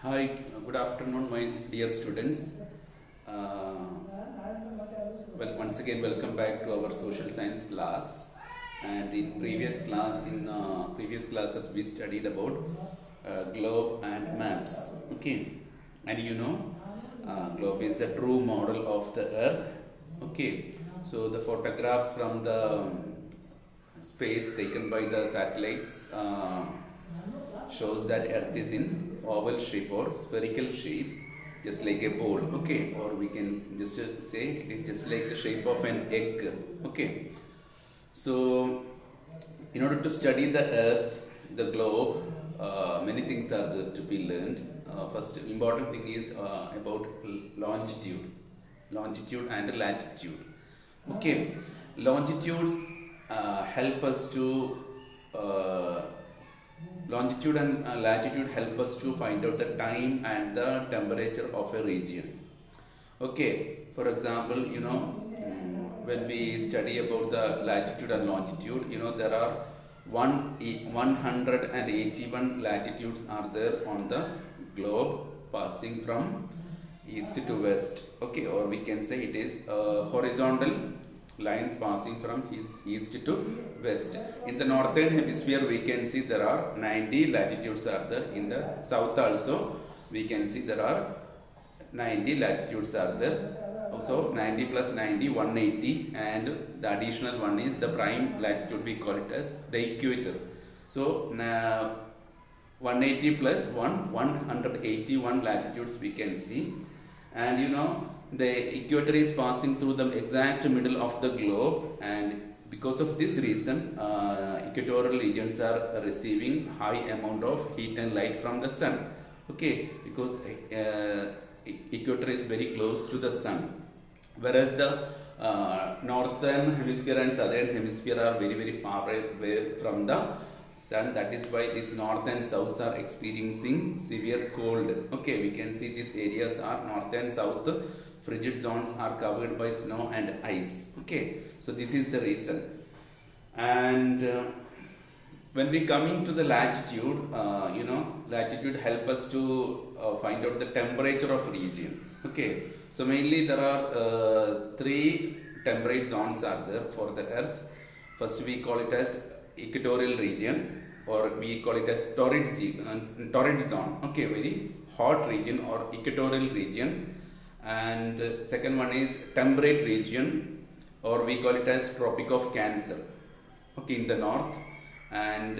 Hi, good afternoon, my dear students. Uh, Once again, welcome back to our social science class. And in previous classes, we studied about globe and maps. Okay, and globe is a true model of the Earth. Okay, so the photographs from the space taken by the satellites shows that Earth is in oval shape or spherical shape, just like a bowl. Okay, or we can just say it is just like the shape of an egg. Okay, so in order to study the Earth, the globe, many things are there to be learned. First important thing is about longitude and latitude. Okay, longitudes help us to uh, longitude and latitude help us to find out the time and the temperature of a region. Okay, for example, when we study about the latitude and longitude, there are 181 latitudes are there on the globe, passing from east to west. Okay, or we can say it is horizontal lines passing from east to west. In the northern hemisphere, we can see there are 90 latitudes are there. In the south also, we can see there are 90 latitudes are there. So 90 plus 90, 180, and the additional one is the prime latitude. We call it as the equator. So now 180 plus 181 latitudes we can see. And the equator is passing through the exact middle of the globe, and because of this reason, equatorial regions are receiving high amount of heat and light from the sun. Okay, because equator is very close to the sun, whereas the northern hemisphere and southern hemisphere are very far away from the sun. That is why these north and south are experiencing severe cold. Okay, we can see these areas are north and south. Frigid zones are covered by snow and ice. Okay, so this is the reason. And when we coming to the latitude, latitude help us to find out the temperature of region. Okay, so mainly there are three temperate zones are there for the Earth. First we call it as equatorial region, or we call it as torrid zone. Okay, very hot region or equatorial region. And second one is temperate region, or we call it as Tropic of Cancer. Okay, in the north. And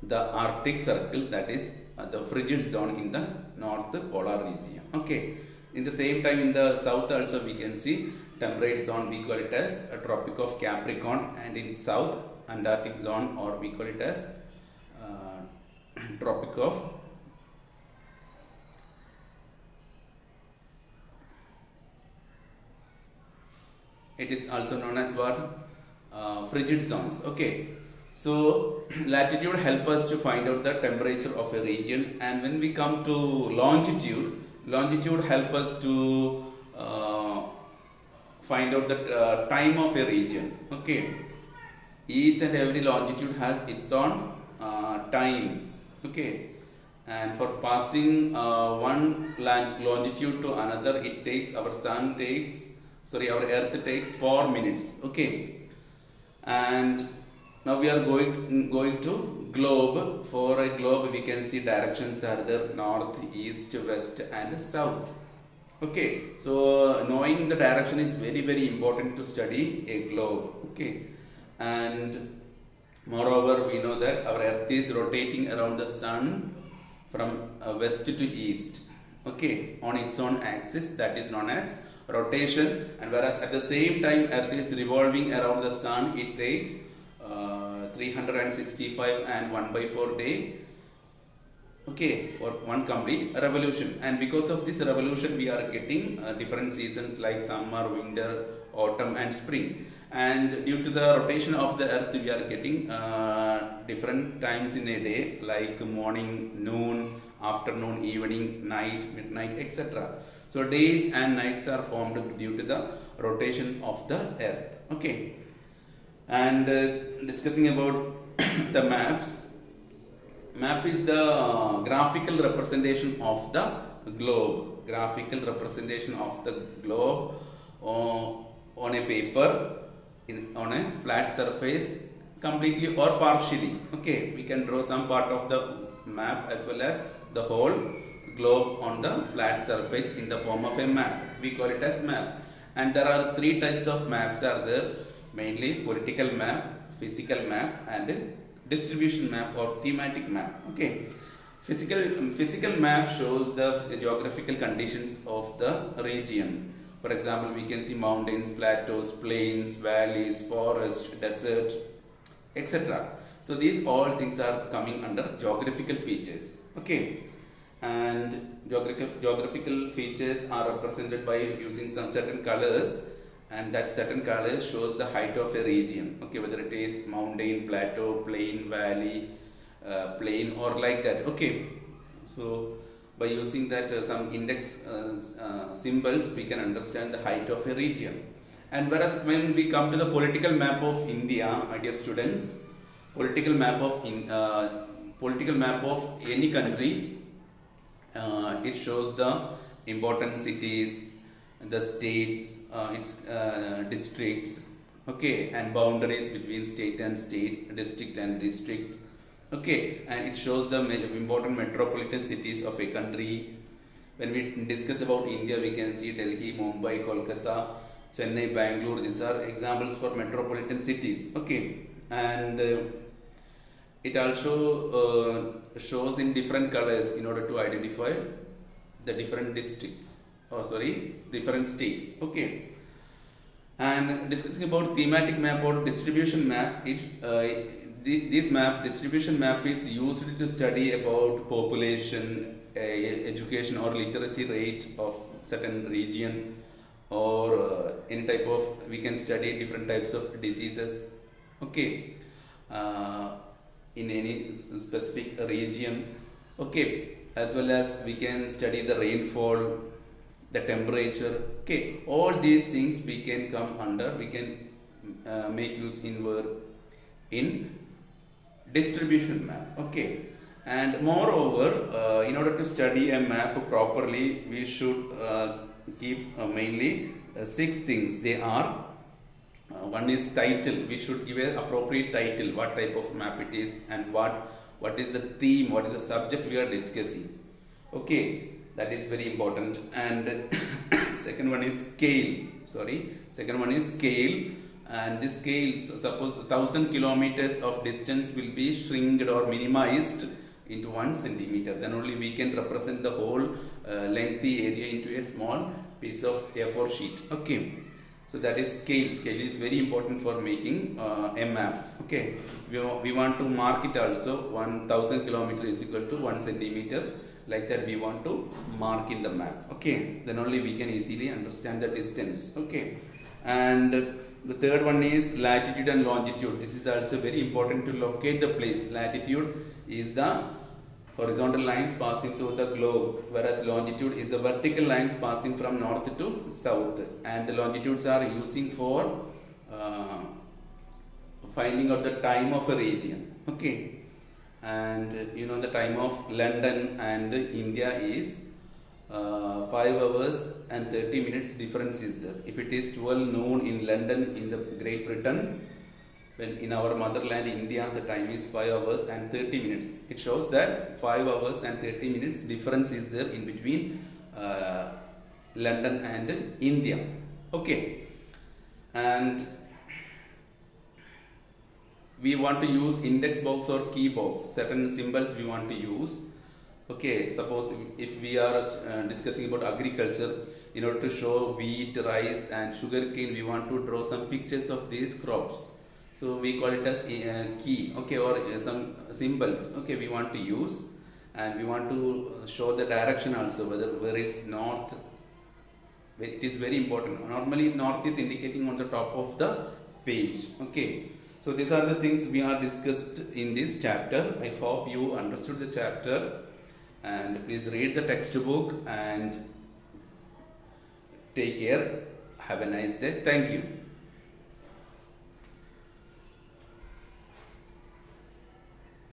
the Arctic Circle, that is the frigid zone in the north polar region. Okay, in the same time in the south also we can see temperate zone, we call it as a Tropic of Capricorn, and in south Antarctic zone, or we call it as Tropic of it is also known as what? Frigid zones. Okay, so latitude help us to find out the temperature of a region, and when we come to longitude help us to find out the time of a region. Okay, each and every longitude has its own time. Okay, and for passing one longitude to another, it takes our Earth takes 4 minutes. Okay, and now we are going to globe. For a globe, we can see directions are there: north, east, west, and south. Okay, so knowing the direction is very important to study a globe. Okay, and moreover, we know that our Earth is rotating around the sun from west to east. Okay, on its own axis, that is known as rotation. And whereas at the same time Earth is revolving around the sun, it takes 365 and 1/4 day. Okay, for one complete revolution. And because of this revolution, we are getting different seasons like summer, winter, autumn, and spring. And due to the rotation of the Earth, we are getting different times in a day, like morning, noon, afternoon, evening, night, midnight, etc. So days and nights are formed due to the rotation of the Earth. Okay, and discussing about the maps, Map is the graphical representation of the globe. Graphical representation of the globe on a paper, on a flat surface, completely or partially. Okay, we can draw some part of the map as well as the whole globe on the flat surface in the form of a map. We call it as map. And there are three types of maps are there, mainly political map, physical map, and distribution map or thematic map. Okay, physical map shows the geographical conditions of the region. For example, we can see mountains, plateaus, plains, valleys, forest, desert, etc. So these all things are coming under geographical features. Okay, and geographical features are represented by using some certain colors, and that certain colors shows the height of a region. Okay, whether it is mountain, plateau, plain, valley, plain, or like that. Okay, so by using that some index symbols, we can understand the height of a region. And whereas when we come to the political map of India, my dear students, political map of any country, it shows the important cities, the states, its districts, okay, and boundaries between state and state, district and district. Okay, and it shows the important metropolitan cities of a country. When we discuss about India, we can see Delhi, Mumbai, Kolkata, Chennai, Bangalore. These are examples for metropolitan cities. Okay, and it also shows in different colors in order to identify the different districts, different states. Okay, and discussing about thematic map or distribution map, this distribution map is used to study about population, education or literacy rate of certain region, or any type of, we can study different types of diseases. Okay, in any specific region. Okay, as well as we can study the rainfall, the temperature. Okay, all these things we can come under, we can make use in distribution map. Okay, and moreover, in order to study a map properly, we should keep mainly 6 things. They are, one is title. We should give an appropriate title, what type of map it is, and what is the theme, what is the subject we are discussing. Okay, that is very important. And second one is scale. And this scale, so suppose 1000 kilometers of distance will be shrinked or minimized into 1 centimeter. Then only we can represent the whole lengthy area into a small piece of A4 sheet. Okay, so that is scale. Scale is very important for making a map. Okay, we want to mark it also. 1000 kilometer is equal to 1 centimeter. Like that we want to mark in the map. Okay, then only we can easily understand the distance. Okay, and the third one is latitude and longitude. This is also very important to locate the place. Latitude is the horizontal lines passing through the globe, whereas longitude is the vertical lines passing from north to south. And the longitudes are using for finding out the time of a region. Okay, and you know the time of London and India is 5 hours and 30 minutes difference is there. If it is 12 noon in London in the Great Britain, when in our motherland India the time is 5 hours and 30 minutes. It shows that 5 hours and 30 minutes difference is there in between London and India. Okay, and we want to use index box or key box. Certain symbols we want to use. Okay, suppose if we are discussing about agriculture, in order to show wheat, rice and sugarcane, we want to draw some pictures of these crops. So we call it as key. Okay, or some symbols. Okay, we want to use, and we want to show the direction also, where it's north. It is very important. Normally north is indicating on the top of the page. Okay, so these are the things we are discussed in this chapter. I hope you understood the chapter, and please read the textbook and take care. Have a nice day. Thank you.